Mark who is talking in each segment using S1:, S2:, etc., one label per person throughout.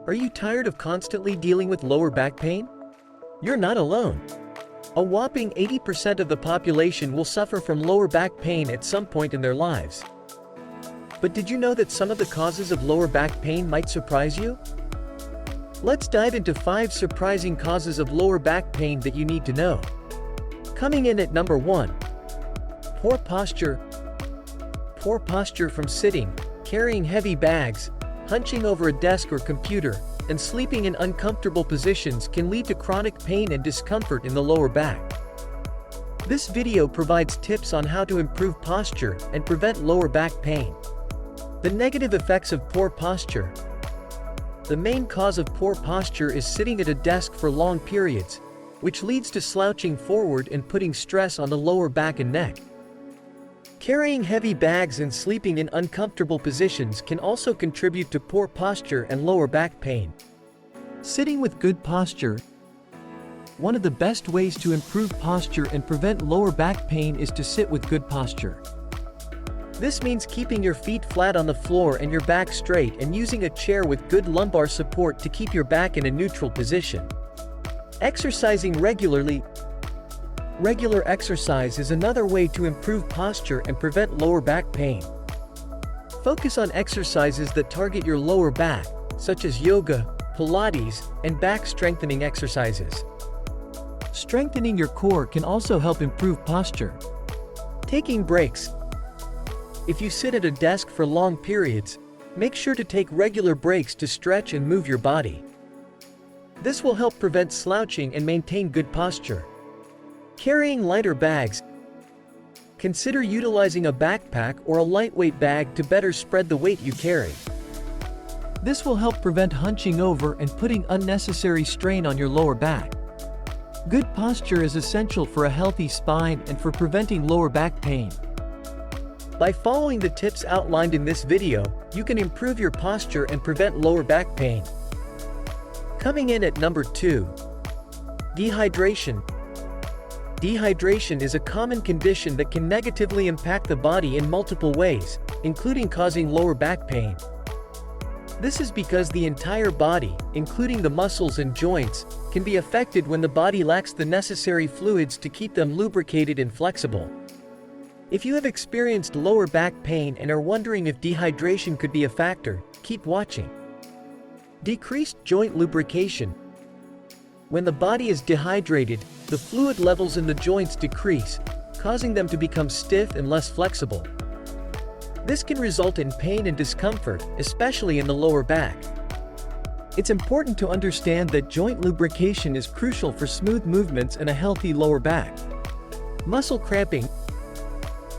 S1: Are you tired of constantly dealing with lower back pain? You're not alone. A whopping 80% of the population will suffer from lower back pain at some point in their lives. But did you know that some of the causes of lower back pain might surprise you? Let's dive into 5 surprising causes of lower back pain that you need to know. Coming in at number 1. Poor posture. Poor posture from sitting, carrying heavy bags, hunching over a desk or computer, and sleeping in uncomfortable positions can lead to chronic pain and discomfort in the lower back. This video provides tips on how to improve posture and prevent lower back pain. The negative effects of poor posture. The main cause of poor posture is sitting at a desk for long periods, which leads to slouching forward and putting stress on the lower back and neck. Carrying heavy bags and sleeping in uncomfortable positions can also contribute to poor posture and lower back pain. Sitting with good posture. One of the best ways to improve posture and prevent lower back pain is to sit with good posture. This means keeping your feet flat on the floor and your back straight and using a chair with good lumbar support to keep your back in a neutral position. Exercising regularly. Regular exercise is another way to improve posture and prevent lower back pain. Focus on exercises that target your lower back, such as yoga, Pilates, and back strengthening exercises. Strengthening your core can also help improve posture. Taking breaks. If you sit at a desk for long periods, make sure to take regular breaks to stretch and move your body. This will help prevent slouching and maintain good posture. Carrying lighter bags. Consider utilizing a backpack or a lightweight bag to better spread the weight you carry. This will help prevent hunching over and putting unnecessary strain on your lower back. Good posture is essential for a healthy spine and for preventing lower back pain. By following the tips outlined in this video, you can improve your posture and prevent lower back pain. Coming in at number 2. Dehydration. Dehydration is a common condition that can negatively impact the body in multiple ways, including causing lower back pain. This is because the entire body, including the muscles and joints, can be affected when the body lacks the necessary fluids to keep them lubricated and flexible. If you have experienced lower back pain and are wondering if dehydration could be a factor, keep watching. Decreased joint lubrication. When the body is dehydrated, the fluid levels in the joints decrease, causing them to become stiff and less flexible. This can result in pain and discomfort, especially in the lower back. It's important to understand that joint lubrication is crucial for smooth movements and a healthy lower back. Muscle cramping.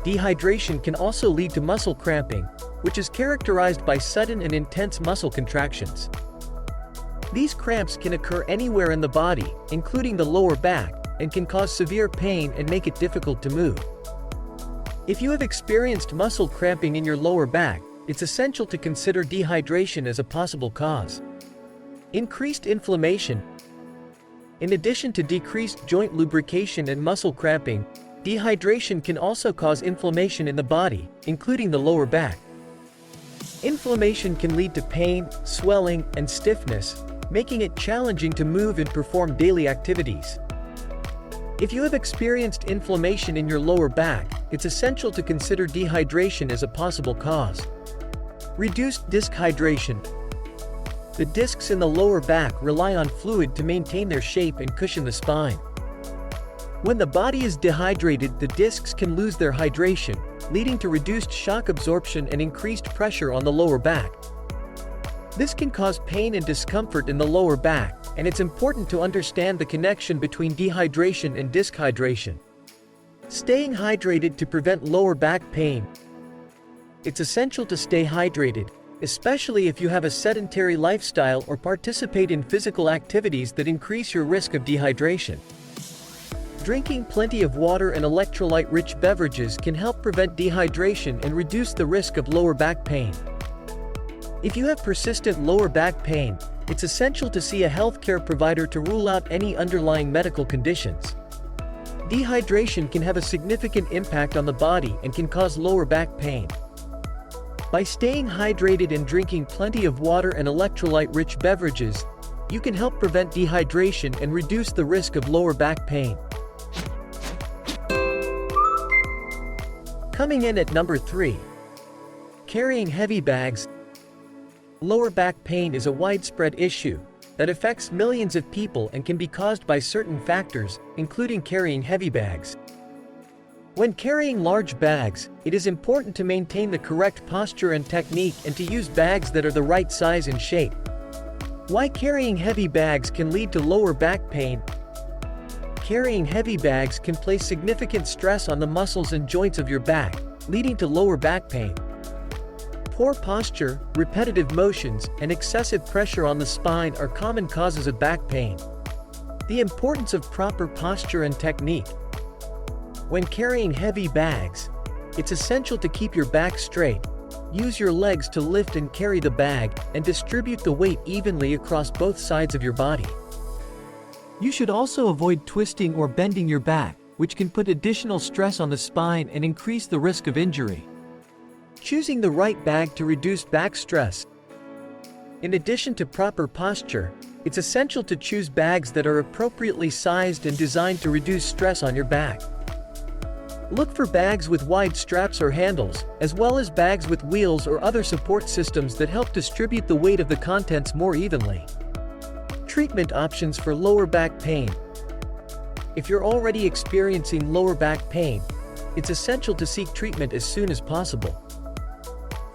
S1: Dehydration can also lead to muscle cramping, which is characterized by sudden and intense muscle contractions. These cramps can occur anywhere in the body, including the lower back, and can cause severe pain and make it difficult to move. If you have experienced muscle cramping in your lower back, it's essential to consider dehydration as a possible cause. Increased inflammation. In addition to decreased joint lubrication and muscle cramping, dehydration can also cause inflammation in the body, including the lower back. Inflammation can lead to pain, swelling, and stiffness, making it challenging to move and perform daily activities. If you have experienced inflammation in your lower back, it's essential to consider dehydration as a possible cause. Reduced disc hydration. The discs in the lower back rely on fluid to maintain their shape and cushion the spine. When the body is dehydrated, the discs can lose their hydration, leading to reduced shock absorption and increased pressure on the lower back. This can cause pain and discomfort in the lower back, and it's important to understand the connection between dehydration and disc hydration. Staying hydrated to prevent lower back pain. It's essential to stay hydrated, especially if you have a sedentary lifestyle or participate in physical activities that increase your risk of dehydration. Drinking plenty of water and electrolyte-rich beverages can help prevent dehydration and reduce the risk of lower back pain. If you have persistent lower back pain, it's essential to see a healthcare provider to rule out any underlying medical conditions. Dehydration can have a significant impact on the body and can cause lower back pain. By staying hydrated and drinking plenty of water and electrolyte-rich beverages, you can help prevent dehydration and reduce the risk of lower back pain. Coming in at number 3. Carrying heavy bags. Lower back pain is a widespread issue that affects millions of people and can be caused by certain factors, including carrying heavy bags. When carrying large bags, it is important to maintain the correct posture and technique and to use bags that are the right size and shape. Why carrying heavy bags can lead to lower back pain. Carrying heavy bags can place significant stress on the muscles and joints of your back, leading to lower back pain. Poor posture, repetitive motions, and excessive pressure on the spine are common causes of back pain. The importance of proper posture and technique. When carrying heavy bags, it's essential to keep your back straight. Use your legs to lift and carry the bag, and distribute the weight evenly across both sides of your body. You should also avoid twisting or bending your back, which can put additional stress on the spine and increase the risk of injury. Choosing the right bag to reduce back stress. In addition to proper posture, it's essential to choose bags that are appropriately sized and designed to reduce stress on your back. Look for bags with wide straps or handles, as well as bags with wheels or other support systems that help distribute the weight of the contents more evenly. Treatment options for lower back pain. If you're already experiencing lower back pain, it's essential to seek treatment as soon as possible.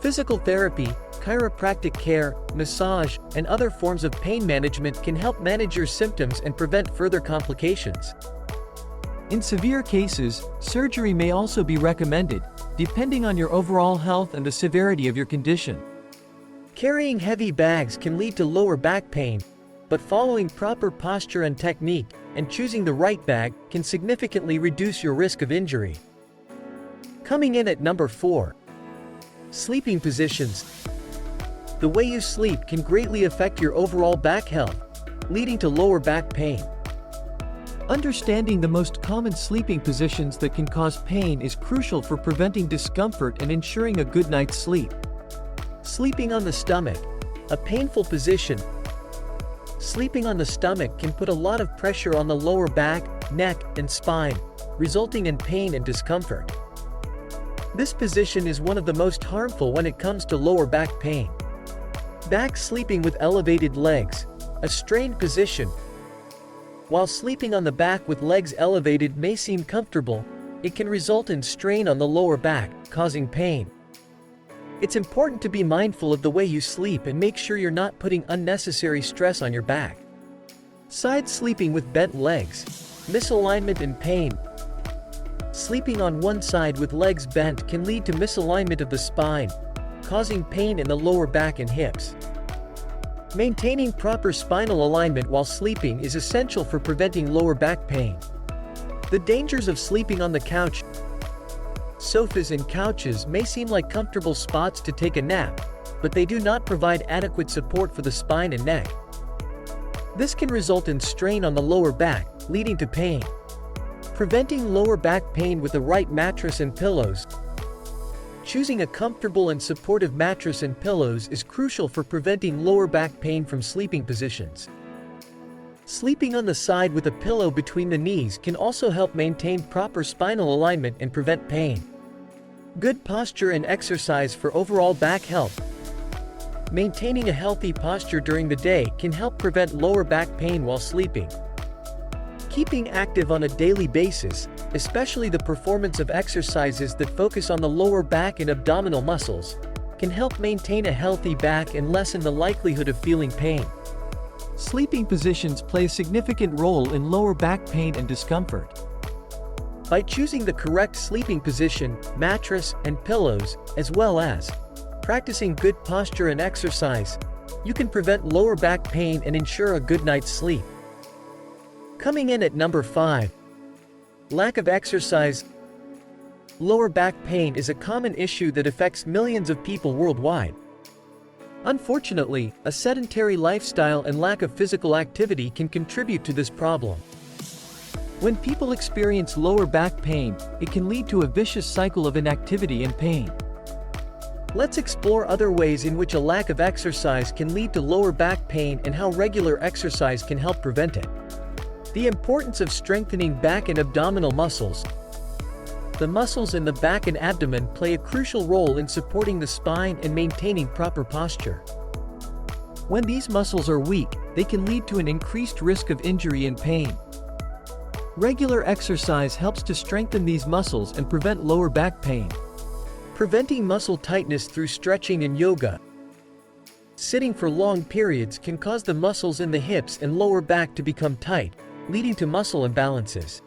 S1: Physical therapy, chiropractic care, massage, and other forms of pain management can help manage your symptoms and prevent further complications. In severe cases, surgery may also be recommended, depending on your overall health and the severity of your condition. Carrying heavy bags can lead to lower back pain, but following proper posture and technique, and choosing the right bag, can significantly reduce your risk of injury. Coming in at number 4. Sleeping positions. The way you sleep can greatly affect your overall back health, leading to lower back pain. Understanding the most common sleeping positions that can cause pain is crucial for preventing discomfort and ensuring a good night's sleep. Sleeping on the stomach, a painful position. Sleeping on the stomach can put a lot of pressure on the lower back, neck, and spine, resulting in pain and discomfort. This position is one of the most harmful when it comes to lower back pain. Back sleeping with elevated legs, a strained position. While sleeping on the back with legs elevated may seem comfortable, it can result in strain on the lower back, causing pain. It's important to be mindful of the way you sleep and make sure you're not putting unnecessary stress on your back. Side sleeping with bent legs, misalignment and pain. Sleeping on one side with legs bent can lead to misalignment of the spine, causing pain in the lower back and hips. Maintaining proper spinal alignment while sleeping is essential for preventing lower back pain. The dangers of sleeping on the couch. Sofas and couches may seem like comfortable spots to take a nap, but they do not provide adequate support for the spine and neck. This can result in strain on the lower back, leading to pain. Preventing lower back pain with the right mattress and pillows. Choosing a comfortable and supportive mattress and pillows is crucial for preventing lower back pain from sleeping positions. Sleeping on the side with a pillow between the knees can also help maintain proper spinal alignment and prevent pain. Good posture and exercise for overall back health. Maintaining a healthy posture during the day can help prevent lower back pain while sleeping. Keeping active on a daily basis, especially the performance of exercises that focus on the lower back and abdominal muscles, can help maintain a healthy back and lessen the likelihood of feeling pain. Sleeping positions play a significant role in lower back pain and discomfort. By choosing the correct sleeping position, mattress, and pillows, as well as practicing good posture and exercise, you can prevent lower back pain and ensure a good night's sleep. Coming in at number 5. Lack of exercise. Lower back pain is a common issue that affects millions of people worldwide. Unfortunately, a sedentary lifestyle and lack of physical activity can contribute to this problem. When people experience lower back pain, it can lead to a vicious cycle of inactivity and pain. Let's explore other ways in which a lack of exercise can lead to lower back pain and how regular exercise can help prevent it. The importance of strengthening back and abdominal muscles. The muscles in the back and abdomen play a crucial role in supporting the spine and maintaining proper posture. When these muscles are weak, they can lead to an increased risk of injury and pain. Regular exercise helps to strengthen these muscles and prevent lower back pain. Preventing muscle tightness through stretching and yoga. Sitting for long periods can cause the muscles in the hips and lower back to become tight, leading to muscle imbalances.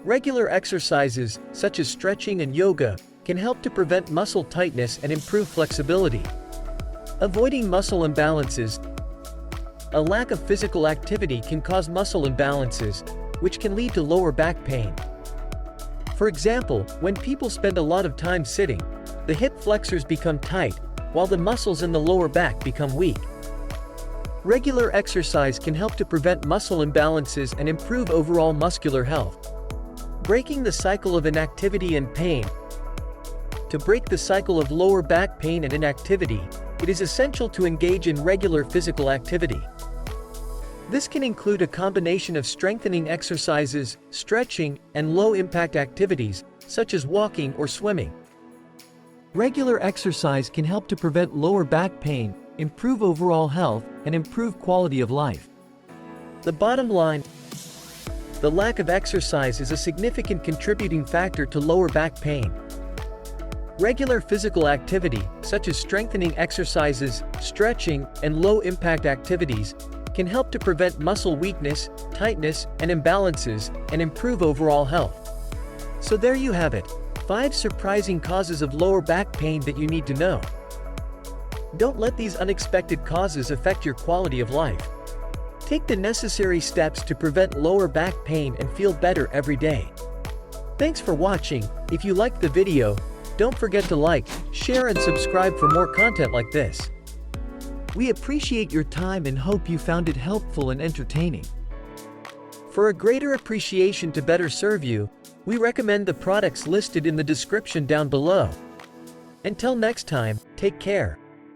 S1: Regular exercises, such as stretching and yoga, can help to prevent muscle tightness and improve flexibility. Avoiding muscle imbalances. A lack of physical activity can cause muscle imbalances, which can lead to lower back pain. For example, when people spend a lot of time sitting, the hip flexors become tight, while the muscles in the lower back become weak. Regular exercise can help to prevent muscle imbalances and improve overall muscular health. Breaking the cycle of inactivity and pain. To break the cycle of lower back pain and inactivity, it is essential to engage in regular physical activity. This can include a combination of strengthening exercises, stretching, and low-impact activities, such as walking or swimming. Regular exercise can help to prevent lower back pain, improve overall health, and improve quality of life. The bottom line: the lack of exercise is a significant contributing factor to lower back pain. Regular physical activity, such as strengthening exercises, stretching, and low-impact activities, can help to prevent muscle weakness, tightness, and imbalances, and improve overall health. So there you have it, 5 surprising causes of lower back pain that you need to know. Don't let these unexpected causes affect your quality of life. Take the necessary steps to prevent lower back pain and feel better every day. Thanks for watching. If you liked the video, don't forget to like, share, and subscribe for more content like this. We appreciate your time and hope you found it helpful and entertaining. For a greater appreciation to better serve you, we recommend the products listed in the description down below. Until next time, take care.